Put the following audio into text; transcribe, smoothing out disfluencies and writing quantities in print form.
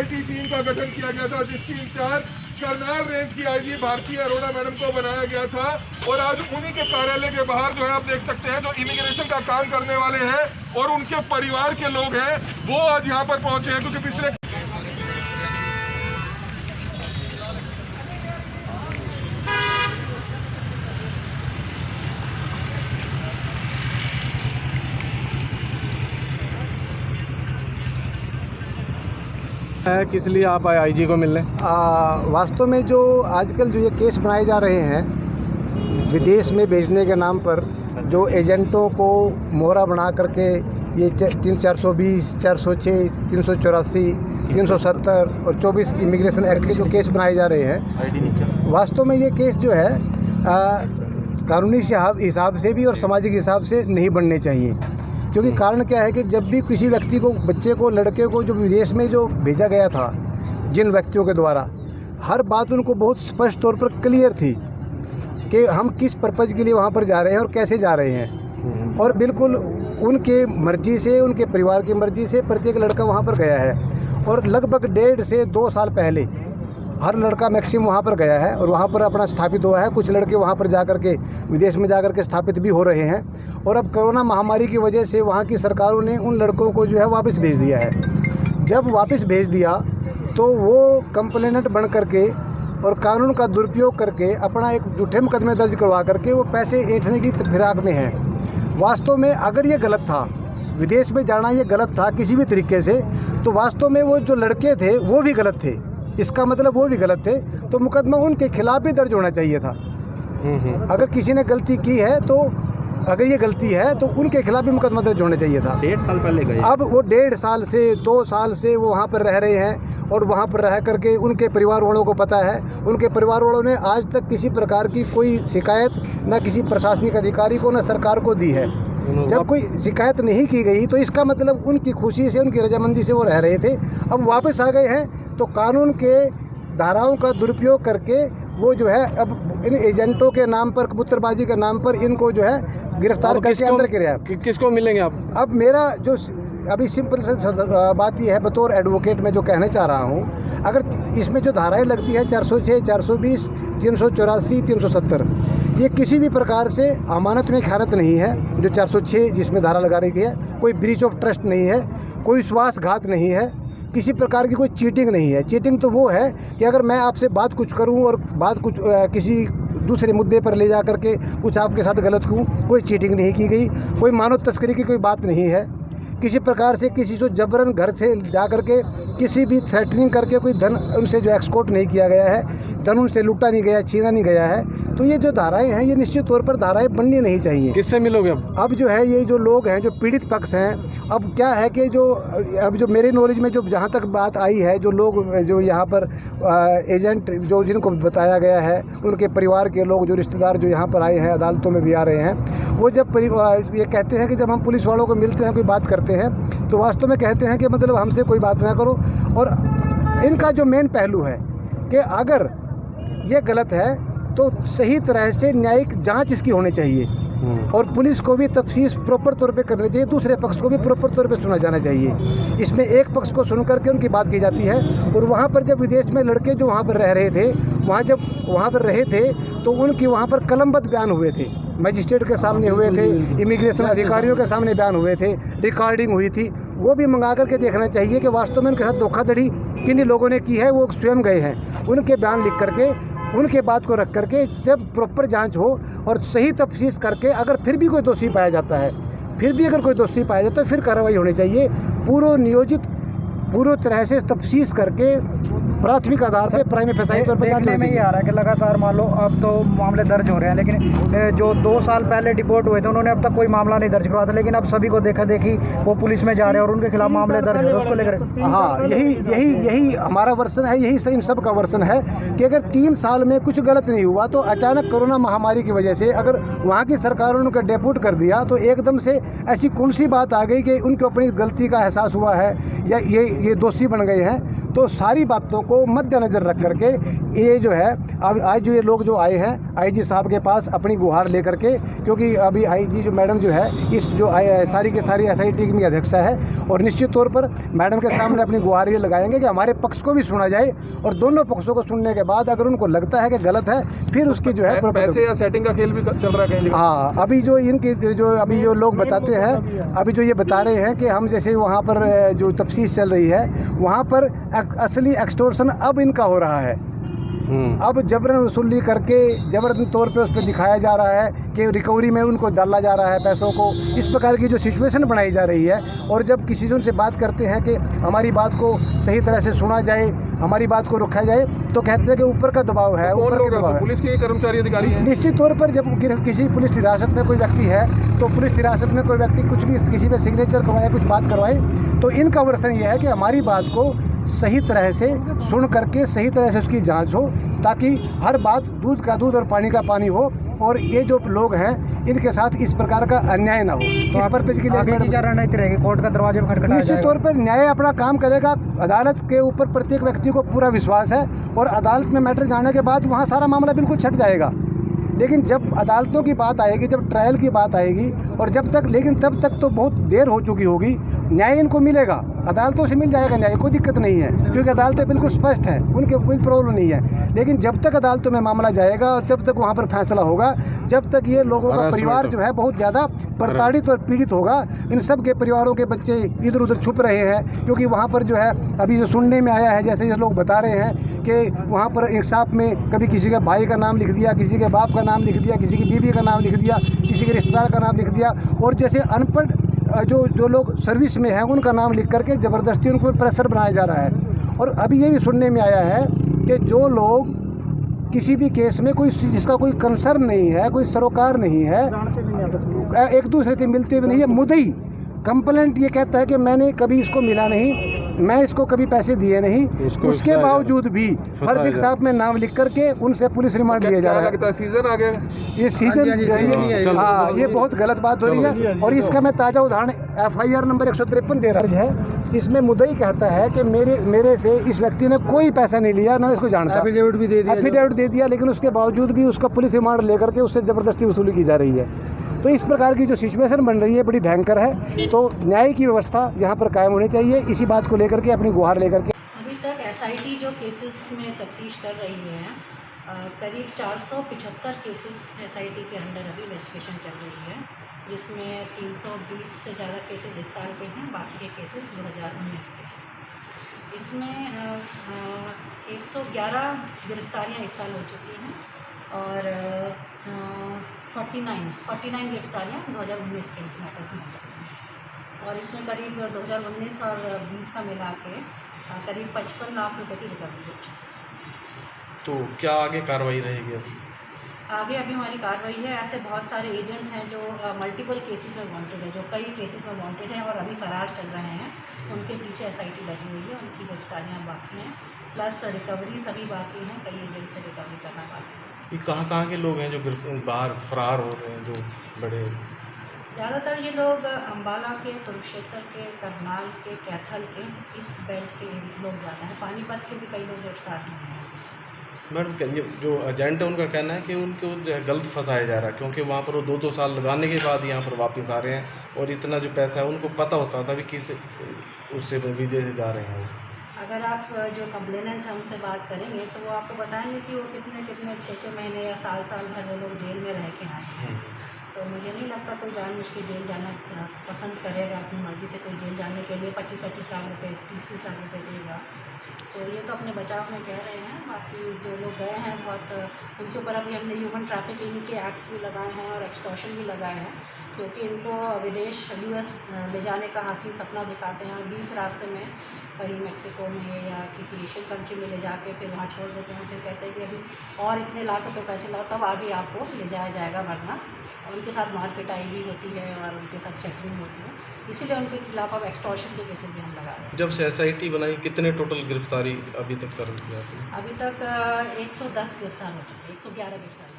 SIT team का गठन किया गया था, जिसकी इंचार्ज करनाल रेंज की IG भारती अरोड़ा मैडम को बनाया गया था। और आज उन्हीं के कार्यालय के बाहर जो है आप देख सकते हैं, जो इमिग्रेशन का काम करने वाले हैं और उनके परिवार के लोग हैं, वो आज यहाँ पर पहुंचे हैं, क्योंकि पिछले किस लिए आप आए IG को मिलने? वास्तव में जो आजकल जो ये केस बनाए जा रहे हैं विदेश में भेजने के नाम पर, जो एजेंटों को मोहरा बना करके ये 420, 406, 384, 370 और 24 इमिग्रेशन एक्ट के जो केस बनाए जा रहे हैं, वास्तव में ये केस जो है कानूनी हिसाब से भी और सामाजिक हिसाब से नहीं बनने चाहिए। क्योंकि कारण क्या है कि जब भी किसी व्यक्ति को, बच्चे को, लड़के को जो विदेश में जो भेजा गया था जिन व्यक्तियों के द्वारा, हर बात उनको बहुत स्पष्ट तौर पर क्लियर थी कि हम किस पर्पज़ के लिए वहाँ पर जा रहे हैं और कैसे जा रहे हैं। और बिल्कुल उनके मर्जी से, उनके परिवार की मर्जी से प्रत्येक लड़का वहाँ पर गया है। और लगभग 1.5 से 2 साल पहले हर लड़का मैक्सिमम वहाँ पर गया है और वहाँ पर अपना स्थापित हुआ है। कुछ लड़के वहाँ पर जा कर के, विदेश में जा कर के स्थापित भी हो रहे हैं। और अब कोरोना महामारी की वजह से वहाँ की सरकारों ने उन लड़कों को जो है वापस भेज दिया है। जब वापस भेज दिया तो वो कंप्लेनेंट बन करके और कानून का दुरुपयोग करके अपना एक झूठे मुकदमे दर्ज करवा करके वो पैसे ऐंठने की फिराक में हैं। वास्तव में अगर ये गलत था, विदेश में जाना ये गलत था किसी भी तरीके से, तो वास्तव में वो जो लड़के थे वो भी गलत थे। इसका मतलब वो भी गलत थे, तो मुकदमा उनके खिलाफ भी दर्ज होना चाहिए था। अगर किसी ने गलती की है, तो अगर ये गलती है तो उनके खिलाफ भी मुकदमा दर्ज होना चाहिए था। 1.5 साल पहले गए, अब वो 1.5 साल से 2 साल से वो वहाँ पर रह रहे हैं और वहाँ पर रह करके उनके परिवार वालों को पता है, उनके परिवार वालों ने आज तक किसी प्रकार की कोई शिकायत ना किसी प्रशासनिक अधिकारी को ना सरकार को दी है। जब कोई शिकायत नहीं की गई तो इसका मतलब उनकी खुशी से, उनकी रजामंदी से वो रह रहे थे। अब वापस आ गए हैं तो कानून के धाराओं का दुरुपयोग करके वो जो है अब इन एजेंटों के नाम पर, कबूतरबाजी के नाम पर इनको जो है गिरफ्तार करके अंदर किया। किसको मिलेंगे आप? अब मेरा जो अभी सिंपल से बात यह है, बतौर एडवोकेट मैं जो कहना चाह रहा हूँ, अगर इसमें जो धाराएं लगती है 406, 420, 384, 370, ये किसी भी प्रकार से अमानत में खयानत नहीं है। जो 406 जिसमें धारा लगा रही है, कोई ब्रीच ऑफ ट्रस्ट नहीं है, कोई विश्वासघात नहीं है, किसी प्रकार की कोई चीटिंग नहीं है। चीटिंग तो वो है कि अगर मैं आपसे बात कुछ करूं और बात कुछ किसी दूसरे मुद्दे पर ले जा करके कुछ आपके साथ गलत करूं, कोई चीटिंग नहीं की गई, कोई मानव तस्करी की कोई बात नहीं है। किसी प्रकार से किसी को जबरन घर से जा करके किसी भी थ्रेटनिंग करके कोई धन उनसे जो एक्सकोर्ट नहीं किया गया है, धन उनसे लूटा नहीं गया, छीना नहीं गया है। तो ये जो धाराएं हैं ये निश्चित तौर पर धाराएं बननी नहीं चाहिए। किससे मिलोगे अब जो है ये जो लोग हैं, जो पीड़ित पक्ष हैं, अब क्या है कि जो मेरे नॉलेज में जो जहाँ तक बात आई है, जो लोग जो यहाँ पर एजेंट जो जिनको बताया गया है, उनके परिवार के लोग, जो रिश्तेदार जो यहाँ पर आए हैं, अदालतों में भी आ रहे हैं, वो जब ये कहते हैं कि जब हम पुलिस वालों को मिलते हैं, कोई बात करते हैं, तो वास्तव में कहते हैं कि मतलब हमसे कोई बात ना करो। और इनका जो मेन पहलू है कि अगर ये गलत है तो सही तरह से न्यायिक जांच इसकी होनी चाहिए और पुलिस को भी तफ्तीश प्रॉपर तौर पे करनी चाहिए, दूसरे पक्ष को भी प्रॉपर तौर पे सुना जाना चाहिए। इसमें एक पक्ष को सुन करके उनकी बात की जाती है। और वहाँ पर जब विदेश में लड़के जो वहाँ पर रह रहे थे, जब वहाँ पर रहे थे तो उनकी वहाँ पर कलमबद्ध बयान हुए थे, मजिस्ट्रेट के सामने हुए थे, इमिग्रेशन अधिकारियों के सामने बयान हुए थे, रिकॉर्डिंग हुई थी। वो भी मंगा करके देखना चाहिए कि वास्तव में उनके साथ धोखाधड़ी किन लोगों ने की है। वो स्वयं गए हैं, उनके बयान लिख करके, उनके बात को रख करके जब प्रॉपर जांच हो और सही तफ्तीश करके अगर फिर भी कोई दोषी पाया जाता है, तो फिर कार्रवाई होनी चाहिए। पूरी तरह से तफ्तीश करके प्राथमिक आधार पे प्राइमरी फैसाई पर देखने में ये आ रहा है कि लगातार मान लो अब तो मामले दर्ज हो रहे हैं, लेकिन जो 2 साल पहले डिपोर्ट हुए थे उन्होंने अब तक कोई मामला नहीं दर्ज करवाया था, लेकिन अब सभी को देखा देखी वो पुलिस में जा रहे हैं और उनके खिलाफ मामले दर्ज हो रहे हैं। उसको लेकर हाँ, यही हमारा वर्सन है, यही इन सब का वर्सन है कि अगर 3 साल में कुछ गलत नहीं हुआ तो अचानक कोरोना महामारी की वजह से अगर वहाँ की सरकारों ने डिपोर्ट कर दिया तो एकदम से ऐसी कौन सी बात आ गई कि उनको अपनी गलती का एहसास हुआ है या ये दोषी बन गए हैं। तो सारी बातों को मद्देनज़र रख करके ये जो है अब आज जो ये लोग जो आए हैं आईजी साहब के पास अपनी गुहार लेकर के, क्योंकि अभी आईजी जो मैडम जो है इस जो सारी के सारी SIT की अध्यक्षा है, और निश्चित तौर पर मैडम के सामने अपनी गुहार ये लगाएंगे कि हमारे पक्ष को भी सुना जाए, और दोनों पक्षों को सुनने के बाद अगर उनको लगता है कि गलत है फिर उसकी जो है पैसे या सेटिंग का खेल भी चल रहा है कहीं। हाँ, अभी जो इनकी जो अभी जो लोग बताते हैं, अभी जो ये बता रहे हैं कि हम जैसे वहाँ पर जो तफ्तीश चल रही है वहाँ पर असली एक्सटॉर्शन अब इनका हो रहा है। अब जबरन वसूली करके जबरन तौर पे उस पर दिखाया जा रहा है कि रिकवरी में उनको डाला जा रहा है पैसों को। इस प्रकार की जो सिचुएशन बनाई जा रही है, और जब किसी से उनसे बात करते हैं कि हमारी बात को सही तरह से सुना जाए, हमारी बात को रखा जाए, तो कहते हैं कि ऊपर का दबाव है, ऊपर का दबाव है। पुलिस के कर्मचारी अधिकारी हैं। निश्चित तौर पर जब किसी पुलिस हिरासत में कोई व्यक्ति है तो पुलिस हिरासत में कोई व्यक्ति कुछ भी किसी पे सिग्नेचर करवाए, कुछ बात करवाए, तो इनका वर्षन ये है कि हमारी बात को सही तरह से सुन करके सही तरह से उसकी जांच हो, ताकि हर बात दूध का दूध और पानी का पानी हो, और ये जो लोग हैं इनके साथ इस प्रकार का अन्याय ना हो। इस पर पे रणनीति रहेगी, कोर्ट का दरवाजे पर खटखटाया निश्चित तौर पर न्याय अपना काम करेगा। अदालत के ऊपर प्रत्येक व्यक्ति को पूरा विश्वास है, और अदालत में मैटर जाने के बाद वहाँ सारा मामला बिल्कुल छट जाएगा। लेकिन जब अदालतों की बात आएगी, जब ट्रायल की बात आएगी, और जब तक लेकिन तब तक तो बहुत देर हो चुकी होगी। न्याय इनको मिलेगा, अदालतों से मिल जाएगा न्याय, कोई दिक्कत नहीं है, क्योंकि अदालतें बिल्कुल स्पष्ट हैं, उनके कोई प्रॉब्लम नहीं है। लेकिन जब तक अदालतों में मामला जाएगा और जब तक वहाँ पर फैसला होगा, जब तक ये लोगों का परिवार जो है बहुत ज़्यादा प्रताड़ित और पीड़ित होगा। इन सब के परिवारों के बच्चे इधर उधर छुप रहे हैं, क्योंकि वहाँ पर जो है अभी जो सुनने में आया है, जैसे ये लोग बता रहे हैं कि वहाँ पर इंसाफ में कभी किसी के भाई का नाम लिख दिया, किसी के बाप का नाम लिख दिया, किसी की बीवी का नाम लिख दिया, किसी के रिश्तेदार का नाम लिख दिया, और जैसे अनपढ़ जो लोग सर्विस में हैं उनका नाम लिख करके ज़बरदस्ती उनको प्रेशर बनाया जा रहा है। और अभी ये भी सुनने में आया है कि जो लोग किसी भी केस में कोई जिसका कोई कंसर्न नहीं है, कोई सरोकार नहीं है, एक दूसरे से मिलते भी नहीं है, मुद्दई कंप्लेंट ये कहता है कि मैंने कभी इसको मिला नहीं, मैं इसको कभी पैसे दिए नहीं, उसके बावजूद भी फर्द इंसाफ में नाम लिख करके उनसे पुलिस रिमांड लिया जा रहा है। सीजन आ गया, ये सीजन, हाँ, ये बहुत गलत बात हो रही है। और इसका मैं ताज़ा उदाहरण FIR नंबर 153 दे रहा है। इसमें मुद्दई कहता है कि मेरे से इस व्यक्ति ने कोई पैसा नहीं लिया, ना इसको जानता। एफिडेविट दे दिया, लेकिन उसके बावजूद भी उसका पुलिस रिमांड लेकर के उससे ज़बरदस्ती वसूली की जा रही है। तो इस प्रकार की जो सिचुएशन बन रही है बड़ी भयंकर है। तो न्याय की व्यवस्था यहाँ पर कायम होनी चाहिए। इसी बात को लेकर के अपनी गुहार लेकर के अभी तक SIT जो केसेस में तफ्तीश कर रही है, करीब 475 केसेस SIT के अंडर अभी इन्वेस्टिगेशन चल रही है, जिसमें 320 से ज़्यादा केसेस इस साल के हैं, बाकी के केसेस 2019 के हैं। इसमें 111 गिरफ्तारियाँ इस साल हो चुकी हैं, और 49 गिरफ्तारियाँ 2019 के मैटर्स में हैं, और इसमें करीब 2019 और 20 का मिला के करीब 55 लाख रुपए की रिकवरी हो चुकी है। तो क्या आगे कार्रवाई रहेगी? आगे अभी हमारी कार्रवाई है। ऐसे बहुत सारे एजेंट्स हैं जो मल्टीपल केसेस में वांटेड है, जो कई केसेस में वांटेड हैं और अभी फरार चल रहे हैं, उनके पीछे SIT लगी हुई है, उनकी गिरफ्तारियाँ बाकी हैं, प्लस रिकवरी सभी बाकी हैं, कई एजेंट से रिकवरी करना बाकी है। ये कहाँ के लोग हैं जो बाहर फरार हो रहे हैं, जो बड़े? ज़्यादातर ये लोग अम्बाला के, कुरुक्षेत्र के, करनाल के, कैथल के, इस बेल्ट के लोग ज़्यादा हैं। पानीपत के भी कई लोग गिरफ्तार हुए हैं। मैडम, ये जो एजेंट है उनका कहना है कि उनको जो है गलत फंसाया जा रहा है, क्योंकि वहाँ पर वो 2-2 साल लगाने के बाद यहाँ पर वापस आ रहे हैं, और इतना जो पैसा है उनको पता होता था भी किस उससे वीजे से जा रहे हैं। अगर आप जो कंप्लेनेंट्स हैं उनसे बात करेंगे तो वो आपको बताएंगे कि वो कितने 6-6 महीने या साल भर वो लोग जेल में रह के आए हैं। तो मुझे नहीं लगता कोई जानबूझ के जेल जाना पसंद करेगा, अपनी मर्ज़ी से कोई जेल जाने के लिए 25-25 लाख रुपये, 30-30 लाख रुपये देगा। तो ये तो अपने बचाव में कह रहे हैं। बाकी जो लोग गए हैं बहुत, उनके ऊपर अभी हमने ह्यूमन ट्रैफिकिंग के एक्ट्स भी लगाए हैं और एक्सटॉर्शन भी लगाए हैं, क्योंकि इनको विदेश US ले जाने का हसीन सपना दिखाते हैं, और बीच रास्ते में कहीं मैक्सिको में या किसी एशियन कंट्री में ले जाके फिर वहाँ छोड़ देते हैं। फिर कहते हैं कि अभी और इतने लाख रुपये पैसे लाओ तब आगे आपको ले जाया जाएगा, वरना उनके साथ मार पिटाई भी होती है और उनके साथ चेकिंग होती है। इसीलिए उनके खिलाफ अब एक्सटॉर्शन के केसेस भी हम लगा रहे हैं। जब से SIT बनाई कितने टोटल गिरफ्तारी अभी तक कर दिया? अभी तक 110 गिरफ्तार हो चुके हैं, 111 गिरफ्तार।